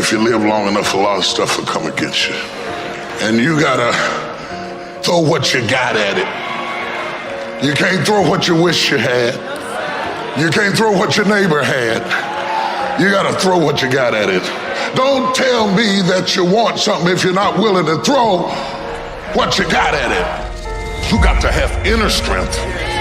if you live long enough, a lot of stuff will come against you. And you gotta throw what you got at it. You can't throw what you wish you had. You can't throw what your neighbor had. You gotta throw what you got at it. Don't tell me that you want something if you're not willing to throw what you got at it. You got to have inner strength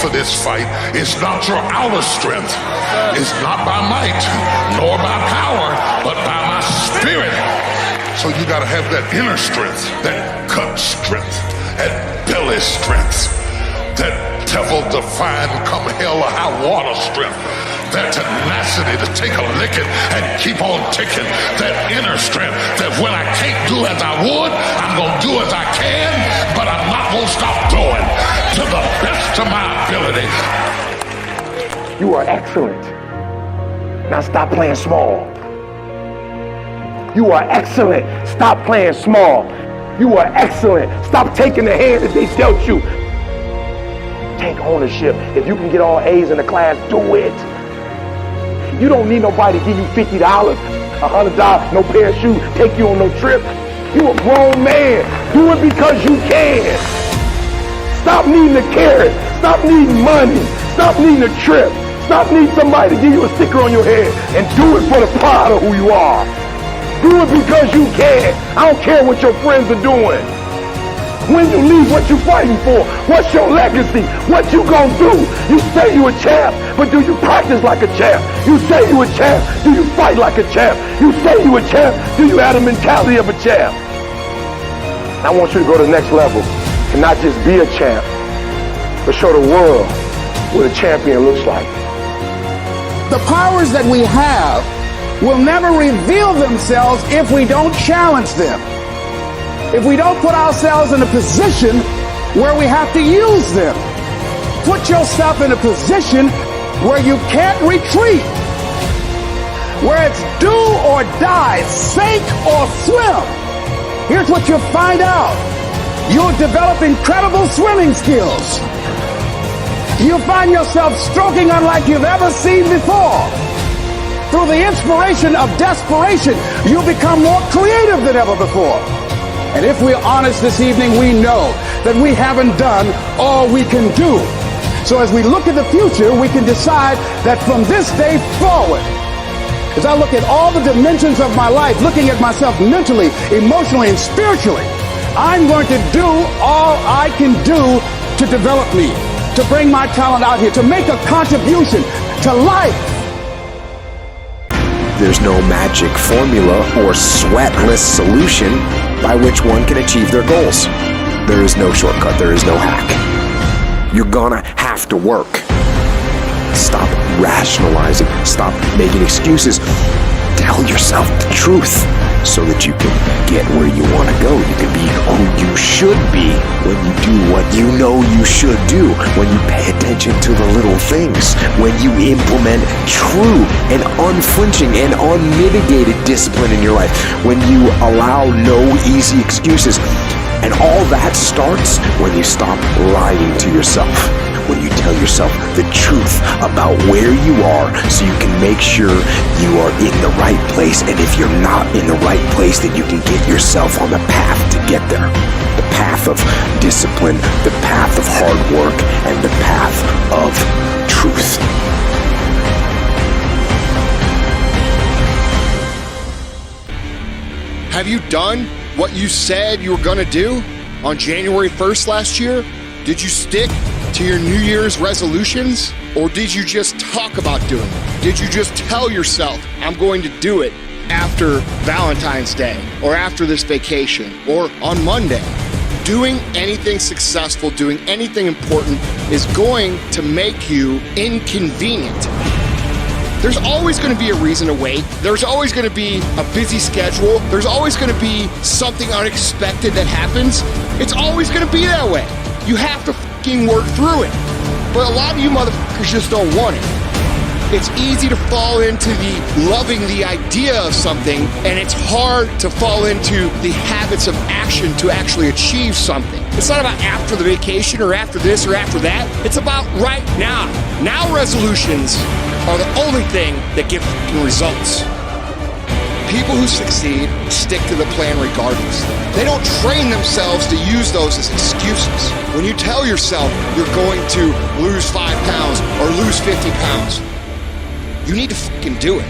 for this fight. It's not your outer strength. It's not by might, nor by power, but by my spirit. So you got to have that inner strength, that gut strength, that belly strength, that devil-defying come hell or high water strength, that tenacity to take a licking and keep on ticking, that inner strength that when I can't do as I would, I'm going to do as I can, but I'm not going to stop doing to the best of my ability. You are excellent. Now stop playing small. You are excellent. Stop playing small. You are excellent. Stop taking the hand that they dealt you. Take ownership. If you can get all A's in the class, do it. You don't need nobody to give you $50, $100, no pair of shoes, take you on no trip. You a grown man. Do it because you can. Stop needing a carrot. Stop needing money. Stop needing a trip. Stop needing somebody to give you a sticker on your head and do it for the pride of who you are. Do it because you can. I don't care what your friends are doing. When you leave, what you fighting for? What's your legacy? What you gonna do? You say you a champ, but do you practice like a champ? You say you a champ, do you fight like a champ? You say you a champ, do you have the mentality of a champ? I want you to go to the next level and not just be a champ, but show the world what a champion looks like. The powers that we have will never reveal themselves if we don't challenge them. If we don't put ourselves in a position where we have to use them. Put yourself in a position where you can't retreat, where it's do or die, sink or swim. Here's what you'll find out. You'll develop incredible swimming skills. You'll find yourself stroking unlike you've ever seen before. Through the inspiration of desperation, you'll become more creative than ever before. And if we're honest this evening, we know that we haven't done all we can do. So as we look at the future, we can decide that from this day forward, as I look at all the dimensions of my life, looking at myself mentally, emotionally, and spiritually, I'm going to do all I can do to develop me, to bring my talent out here, to make a contribution to life. There's no magic formula or sweatless solution by which one can achieve their goals. There is no shortcut, there is no hack. You're gonna have to work. Stop rationalizing, stop making excuses. Tell yourself the truth so that you can get where you want to go. You can be who you should be when you do what you know you should do, when you pay attention to the little things, when you implement true and unflinching and unmitigated discipline in your life, when you allow no easy excuses. And all that starts when you stop lying to yourself, when you tell yourself the truth about where you are so you can make sure you are in the right place. And if you're not in the right place, then you can get yourself on the path to get there. The path of discipline, the path of hard work, and the path of truth. Have you done what you said you were going to do on January 1st last year? Did you stick to your New Year's resolutions? Or did you just talk about doing it? Did you just tell yourself, I'm going to do it after Valentine's Day, or after this vacation, or on Monday? Doing anything successful, doing anything important is going to make you inconvenient. There's always going to be a reason to wait. There's always going to be a busy schedule. There's always going to be something unexpected that happens. It's always going to be that way. You have to fucking work through it. But a lot of you motherfuckers just don't want it. It's easy to fall into the loving the idea of something, and it's hard to fall into the habits of action to actually achieve something. It's not about after the vacation or after this or after that. It's about right now. Now resolutions are the only thing that give results. People who succeed stick to the plan regardless. They don't train themselves to use those as excuses. When you tell yourself you're going to lose 5 pounds or lose 50 pounds, you need to fucking do it.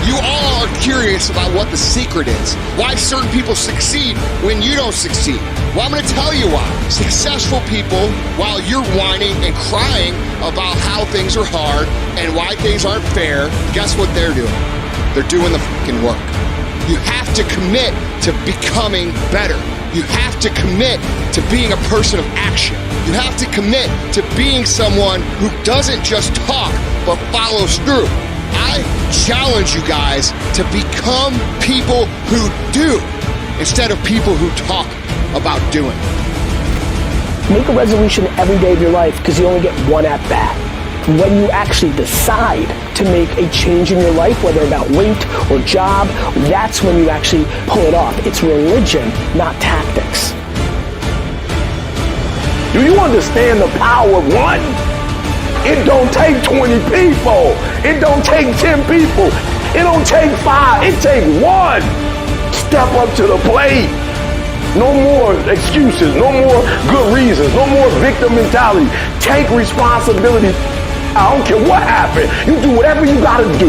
You all are curious about what the secret is. Why certain people succeed when you don't succeed. Well, I'm going to tell you why. Successful people, while you're whining and crying about how things are hard and why things aren't fair, guess what they're doing? They're doing the fucking work. You have to commit to becoming better. You have to commit to being a person of action. You have to commit to being someone who doesn't just talk, but follows through. I challenge you guys to become people who do instead of people who talk about doing. Make a resolution every day of your life because you only get one at bat. When you actually decide to make a change in your life, whether about weight or job, that's when you actually pull it off. It's religion, not tactics. Do you understand the power of one? It don't take 20 people. It don't take 10 people. It don't take 5. It take one. Step up to the plate. No more excuses. No more good reasons. No more victim mentality. Take responsibility. I don't care what happened. You do whatever you gotta do.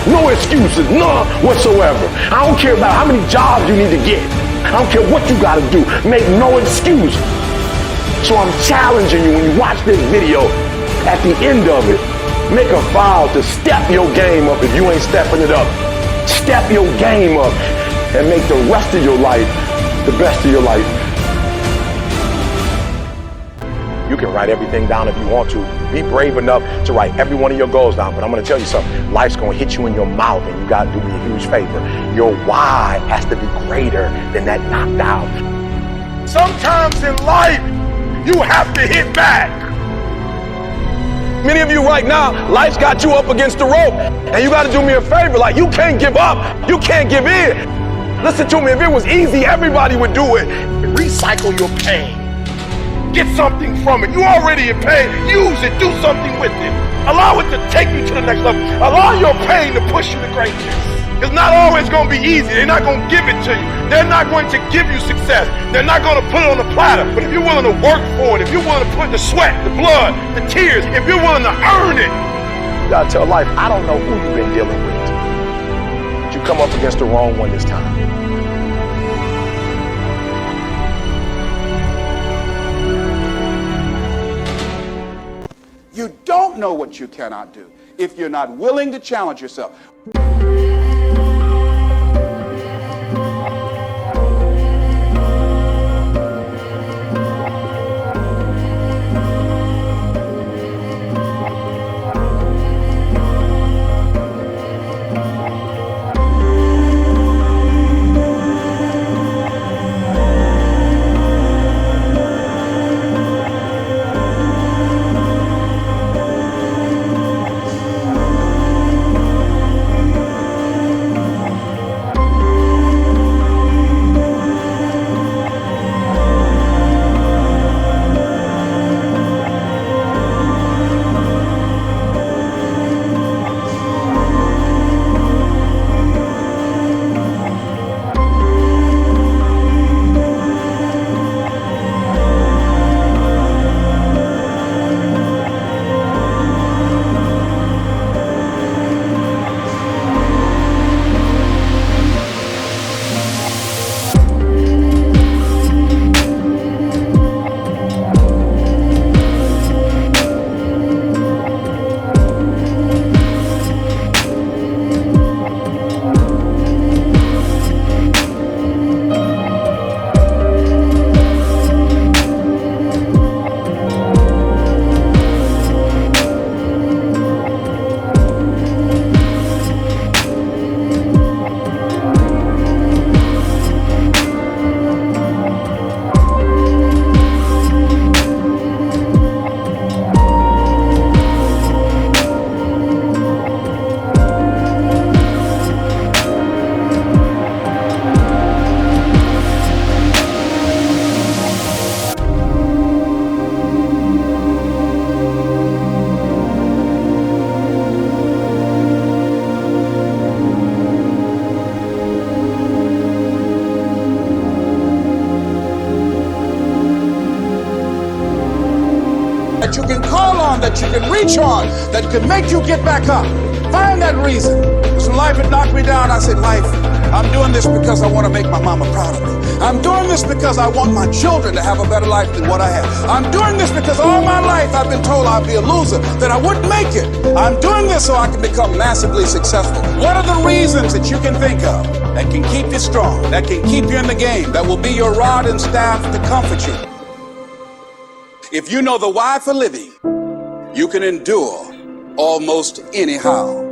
No excuses, none whatsoever. I don't care about how many jobs you need to get. I don't care what you gotta do. Make no excuse. So I'm challenging you when you watch this video, at the end of it, make a vow to step your game up if you ain't stepping it up. Step your game up and make the rest of your life the best of your life. You can write everything down if you want to. Be brave enough to write every one of your goals down. But I'm going to tell you something. Life's going to hit you in your mouth, and you got to do me a huge favor. Your why has to be greater than that knocked out. Sometimes in life, you have to hit back. Many of you right now, life's got you up against the rope, and you got to do me a favor. Like, you can't give up. You can't give in. Listen to me. If it was easy, everybody would do it. Recycle your pain. Get something from it. You already in pain. Use it. Do something with it. Allow it to take you to the next level. Allow your pain to push you to greatness. It's not always going to be easy. They're not going to give it to you. They're not going to give you success. They're not going to put it on a platter. But if you're willing to work for it, if you're willing to put the sweat, the blood, the tears, if you're willing to earn it, you got to tell life, I don't know who you've been dealing with. But you come up against the wrong one this time. You don't know what you cannot do if you're not willing to challenge yourself. on, that you can reach on, that can make you get back up. Find that reason. Because when life had knocked me down, I said, life, I'm doing this because I want to make my mama proud of me. I'm doing this because I want my children to have a better life than what I have. I'm doing this because all my life I've been told I'd be a loser, that I wouldn't make it. I'm doing this so I can become massively successful. What are the reasons that you can think of that can keep you strong, that can keep you in the game, that will be your rod and staff to comfort you? If you know the why for living, you can endure almost anyhow.